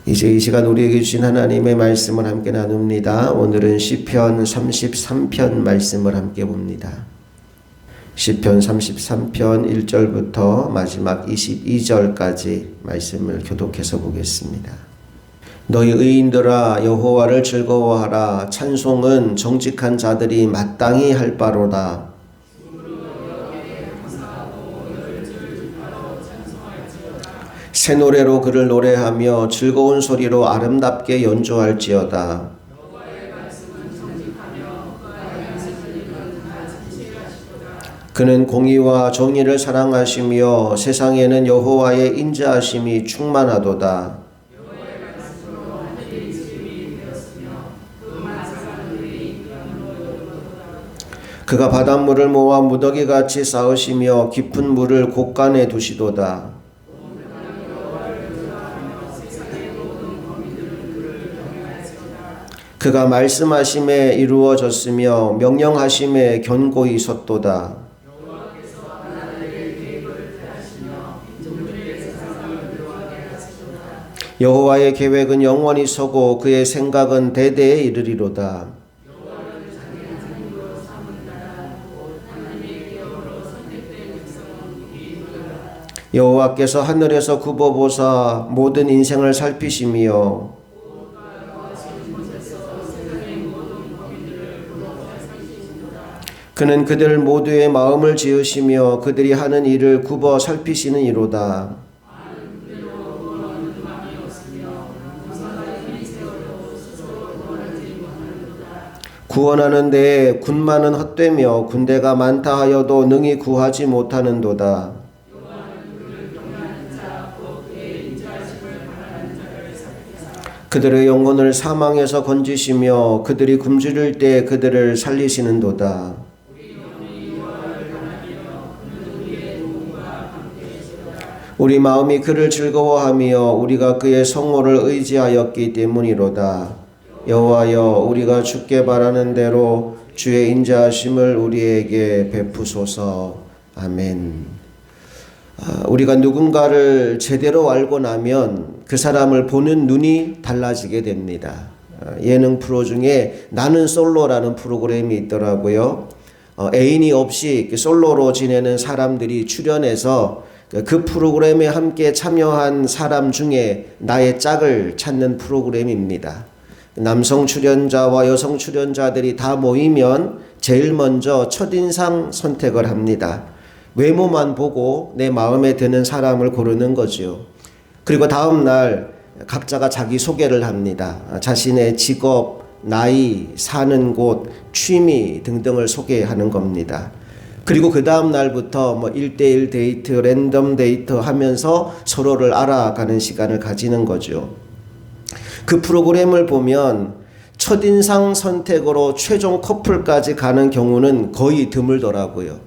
이제 이 시간 우리에게 주신 하나님의 말씀을 함께 나눕니다. 오늘은 시편 33편 말씀을 함께 봅니다. 시편 33편 1절부터 마지막 22절까지 말씀을 교독해서 보겠습니다. 너희 의인들아 여호와를 즐거워하라. 찬송은 정직한 자들이 마땅히 할 바로다. 새 노래로 그를 노래하며 즐거운 소리로 아름답게 연주할지어다. 그는 공의와 정의를 사랑하시며 세상에는 여호와의 인자하심이 충만하도다. 그가 바닷물을 모아 무더기같이 쌓으시며 깊은 물을 곳간에 두시도다. 그가 말씀하심에 이루어졌으며 명령하심에 견고히 섰도다. 여호와의 계획은 영원히 서고 그의 생각은 대대에 이르리로다. 여호와께서 하늘에서 굽어보사 모든 인생을 살피시며 그는 그들 모두의 마음을 지으시며 그들이 하는 일을 굽어 살피시는 이로다. 구원하는 데에 군마는 헛되며 군대가 많다 하여도 능히 구하지 못하는도다. 그들의 영혼을 사망에서 건지시며 그들이 굶주릴 때 그들을 살리시는도다. 우리 마음이 그를 즐거워하며 우리가 그의 성호를 의지하였기 때문이로다. 여호와여 우리가 주께 바라는 대로 주의 인자하심을 우리에게 베푸소서. 아멘. 우리가 누군가를 제대로 알고 나면 그 사람을 보는 눈이 달라지게 됩니다. 예능 프로 중에 나는 솔로라는 프로그램이 있더라고요. 애인이 없이 솔로로 지내는 사람들이 출연해서 그 프로그램에 함께 참여한 사람 중에 나의 짝을 찾는 프로그램입니다. 남성 출연자와 여성 출연자들이 다 모이면 제일 먼저 첫인상 선택을 합니다. 외모만 보고 내 마음에 드는 사람을 고르는 거죠. 그리고 다음 날 각자가 자기 소개를 합니다. 자신의 직업, 나이, 사는 곳, 취미 등등을 소개하는 겁니다. 그리고 그 다음 날부터 1대1 데이트, 랜덤 데이트 하면서 서로를 알아가는 시간을 가지는 거죠. 그 프로그램을 보면 첫인상 선택으로 최종 커플까지 가는 경우는 거의 드물더라고요.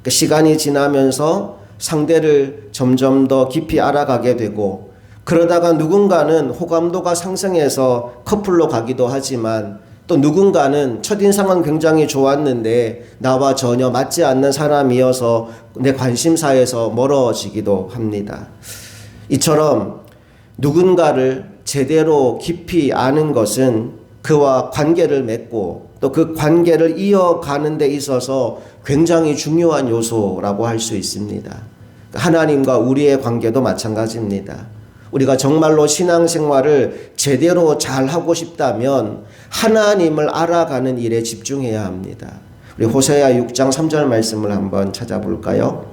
시간이 지나면서 상대를 점점 더 깊이 알아가게 되고 그러다가 누군가는 호감도가 상승해서 커플로 가기도 하지만 또 누군가는 첫인상은 굉장히 좋았는데 나와 전혀 맞지 않는 사람이어서 내 관심사에서 멀어지기도 합니다. 이처럼 누군가를 제대로 깊이 아는 것은 그와 관계를 맺고 또 그 관계를 이어가는 데 있어서 굉장히 중요한 요소라고 할 수 있습니다. 하나님과 우리의 관계도 마찬가지입니다. 우리가 정말로 신앙생활을 제대로 잘하고 싶다면 하나님을 알아가는 일에 집중해야 합니다. 우리 호세아 6장 3절 말씀을 한번 찾아볼까요?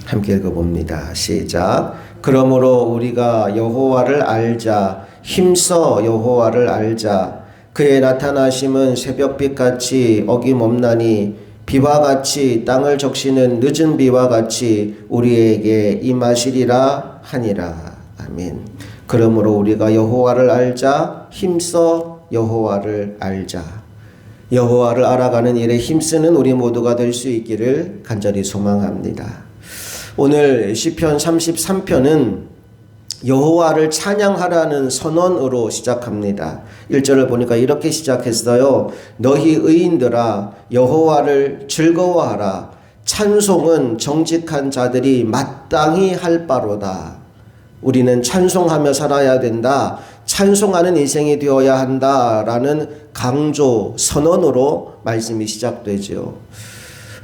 함께 읽어봅니다. 시작. 그러므로 우리가 여호와를 알자. 힘써 여호와를 알자. 그의 나타나심은 새벽빛같이 어김없나니 비와 같이 땅을 적시는 늦은 비와 같이 우리에게 임하시리라 하니라. 아멘. 그러므로 우리가 여호와를 알자. 힘써 여호와를 알자. 여호와를 알아가는 일에 힘쓰는 우리 모두가 될 수 있기를 간절히 소망합니다. 오늘 시편 33편은 여호와를 찬양하라는 선언으로 시작합니다. 1절을 보니까 이렇게 시작했어요. 너희 의인들아 여호와를 즐거워하라. 찬송은 정직한 자들이 마땅히 할 바로다. 우리는 찬송하며 살아야 된다. 찬송하는 인생이 되어야 한다라는 강조, 선언으로 말씀이 시작되죠.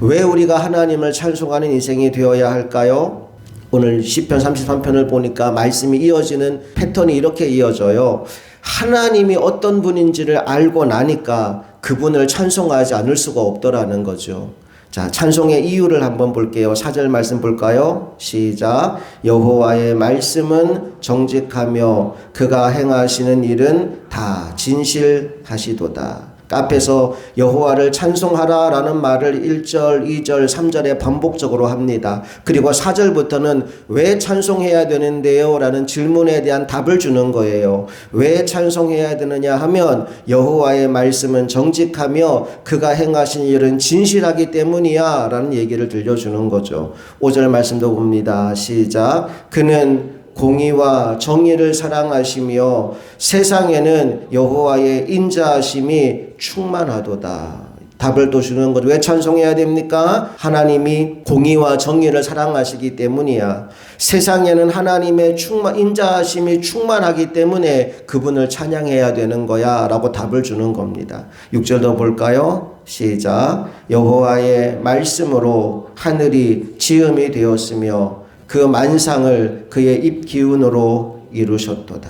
왜 우리가 하나님을 찬송하는 인생이 되어야 할까요? 오늘 시편 33편을 보니까 말씀이 이어지는 패턴이 이렇게 이어져요. 하나님이 어떤 분인지를 알고 나니까 그분을 찬송하지 않을 수가 없더라는 거죠. 자, 찬송의 이유를 한번 볼게요. 4절 말씀 볼까요? 시작. 여호와의 말씀은 정직하며 그가 행하시는 일은 다 진실하시도다. 앞에서 여호와를 찬송하라 라는 말을 1절, 2절, 3절에 반복적으로 합니다. 그리고 4절부터는 왜 찬송해야 되는데요? 라는 질문에 대한 답을 주는 거예요. 왜 찬송해야 되느냐 하면 여호와의 말씀은 정직하며 그가 행하신 일은 진실하기 때문이야 라는 얘기를 들려주는 거죠. 5절 말씀도 봅니다. 시작. 그는 공의와 정의를 사랑하시며 세상에는 여호와의 인자하심이 충만하도다. 답을 또 주는 것. 왜 찬송해야 됩니까? 하나님이 공의와 정의를 사랑하시기 때문이야. 세상에는 하나님의 인자하심이 충만하기 때문에 그분을 찬양해야 되는 거야 라고 답을 주는 겁니다. 6절도 볼까요? 시작. 여호와의 말씀으로 하늘이 지음이 되었으며 그 만상을 그의 입 기운으로 이루셨도다.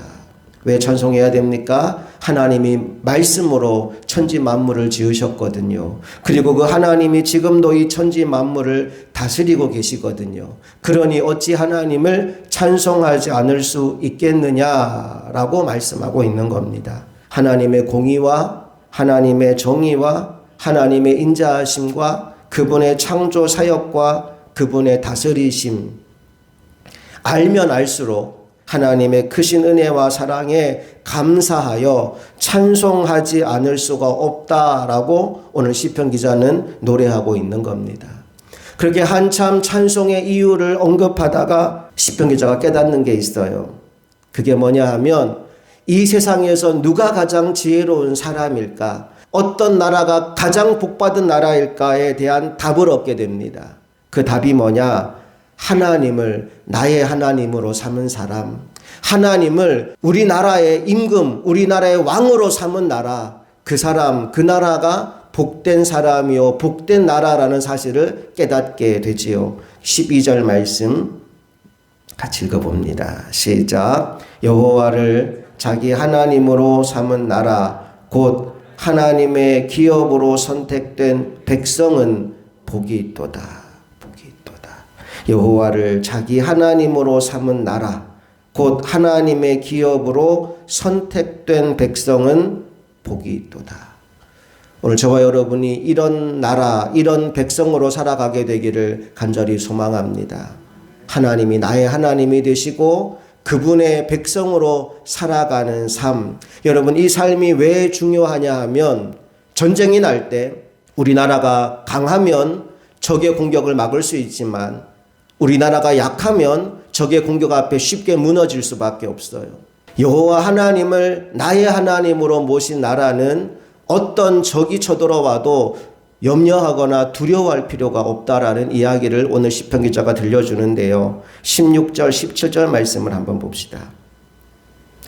왜 찬송해야 됩니까? 하나님이 말씀으로 천지 만물을 지으셨거든요. 그리고 그 하나님이 지금도 이 천지 만물을 다스리고 계시거든요. 그러니 어찌 하나님을 찬송하지 않을 수 있겠느냐라고 말씀하고 있는 겁니다. 하나님의 공의와 하나님의 정의와 하나님의 인자하심과 그분의 창조 사역과 그분의 다스리심, 알면 알수록 하나님의 크신 은혜와 사랑에 감사하여 찬송하지 않을 수가 없다라고 오늘 시편 기자는 노래하고 있는 겁니다. 그렇게 한참 찬송의 이유를 언급하다가 시편 기자가 깨닫는 게 있어요. 그게 뭐냐 하면 이 세상에서 누가 가장 지혜로운 사람일까? 어떤 나라가 가장 복받은 나라일까에 대한 답을 얻게 됩니다. 그 답이 뭐냐? 하나님을 나의 하나님으로 삼은 사람, 하나님을 우리나라의 임금, 우리나라의 왕으로 삼은 나라, 그 사람, 그 나라가 복된 사람이요 복된 나라라는 사실을 깨닫게 되지요. 12절 말씀 같이 읽어봅니다. 시작. 여호와를 자기 하나님으로 삼은 나라 곧 하나님의 기업으로 선택된 백성은 복이 있도다. 여호와를 자기 하나님으로 삼은 나라 곧 하나님의 기업으로 선택된 백성은 복이 있도다. 오늘 저와 여러분이 이런 나라, 이런 백성으로 살아가게 되기를 간절히 소망합니다. 하나님이 나의 하나님이 되시고 그분의 백성으로 살아가는 삶. 여러분, 이 삶이 왜 중요하냐 하면 전쟁이 날 때 우리나라가 강하면 적의 공격을 막을 수 있지만 우리나라가 약하면 적의 공격 앞에 쉽게 무너질 수밖에 없어요. 여호와 하나님을 나의 하나님으로 모신 나라는 어떤 적이 쳐들어와도 염려하거나 두려워할 필요가 없다라는 이야기를 오늘 시편 기자가 들려주는데요. 16절, 17절 말씀을 한번 봅시다.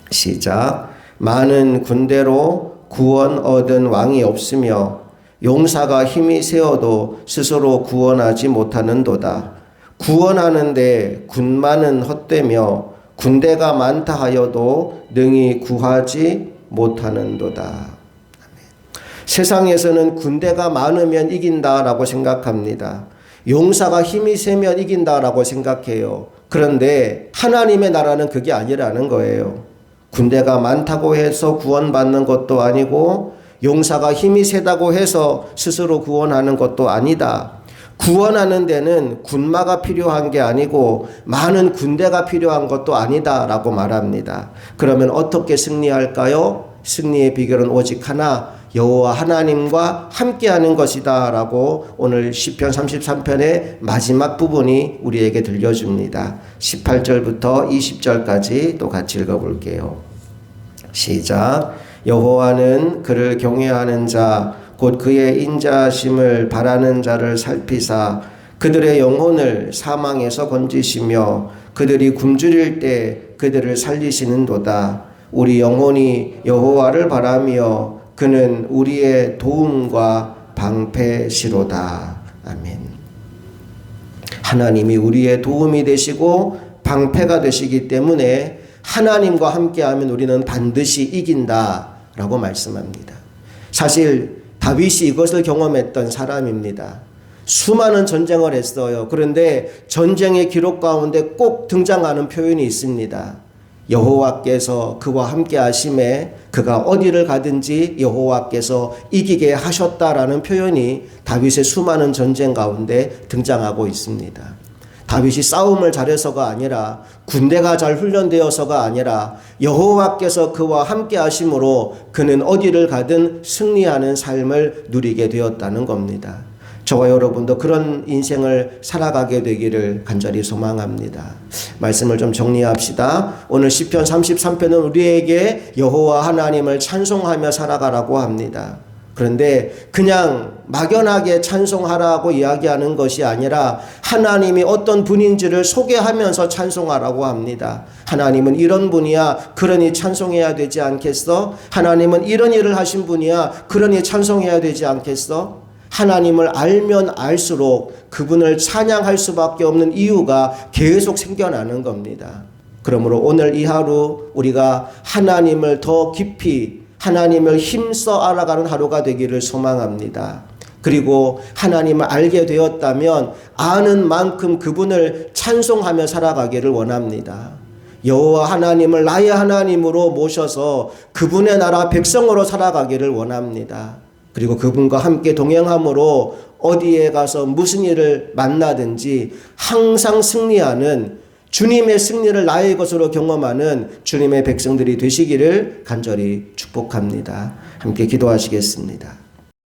시작. 많은 군대로 구원 얻은 왕이 없으며 용사가 힘이 세어도 스스로 구원하지 못하는도다. 구원하는데 군마는 헛되며 군대가 많다 하여도 능히 구하지 못하는도다. 세상에서는 군대가 많으면 이긴다라고 생각합니다. 용사가 힘이 세면 이긴다라고 생각해요. 그런데 하나님의 나라는 그게 아니라는 거예요. 군대가 많다고 해서 구원받는 것도 아니고 용사가 힘이 세다고 해서 스스로 구원하는 것도 아니다. 구원하는 데는 군마가 필요한 게 아니고 많은 군대가 필요한 것도 아니다라고 말합니다. 그러면 어떻게 승리할까요? 승리의 비결은 오직 하나, 여호와 하나님과 함께하는 것이다 라고 오늘 시편 33편의 마지막 부분이 우리에게 들려줍니다. 18절부터 20절까지 또 같이 읽어볼게요. 시작. 여호와는 그를 경외하는 자 곧 그의 인자하심을 바라는 자를 살피사 그들의 영혼을 사망에서 건지시며 그들이 굶주릴 때 그들을 살리시는도다. 우리 영혼이 여호와를 바라며 그는 우리의 도움과 방패시로다. 아멘. 하나님이 우리의 도움이 되시고 방패가 되시기 때문에 하나님과 함께하면 우리는 반드시 이긴다라고 말씀합니다. 사실 다윗이 이것을 경험했던 사람입니다. 수많은 전쟁을 했어요. 그런데 전쟁의 기록 가운데 꼭 등장하는 표현이 있습니다. 여호와께서 그와 함께 하심에 그가 어디를 가든지 여호와께서 이기게 하셨다라는 표현이 다윗의 수많은 전쟁 가운데 등장하고 있습니다. 다윗이 싸움을 잘해서가 아니라 군대가 잘 훈련되어서가 아니라 여호와께서 그와 함께 하심으로 그는 어디를 가든 승리하는 삶을 누리게 되었다는 겁니다. 저와 여러분도 그런 인생을 살아가게 되기를 간절히 소망합니다. 말씀을 좀 정리합시다. 오늘 시편 33편은 우리에게 여호와 하나님을 찬송하며 살아가라고 합니다. 그런데 그냥 막연하게 찬송하라고 이야기하는 것이 아니라 하나님이 어떤 분인지를 소개하면서 찬송하라고 합니다. 하나님은 이런 분이야, 그러니 찬송해야 되지 않겠어? 하나님은 이런 일을 하신 분이야, 그러니 찬송해야 되지 않겠어? 하나님을 알면 알수록 그분을 찬양할 수밖에 없는 이유가 계속 생겨나는 겁니다. 그러므로 오늘 이 하루 우리가 하나님을 더 깊이 하나님을 힘써 알아가는 하루가 되기를 소망합니다. 그리고 하나님을 알게 되었다면 아는 만큼 그분을 찬송하며 살아가기를 원합니다. 여호와 하나님을 나의 하나님으로 모셔서 그분의 나라 백성으로 살아가기를 원합니다. 그리고 그분과 함께 동행함으로 어디에 가서 무슨 일을 만나든지 항상 승리하는 주님의 승리를 나의 것으로 경험하는 주님의 백성들이 되시기를 간절히 축복합니다. 함께 기도하시겠습니다.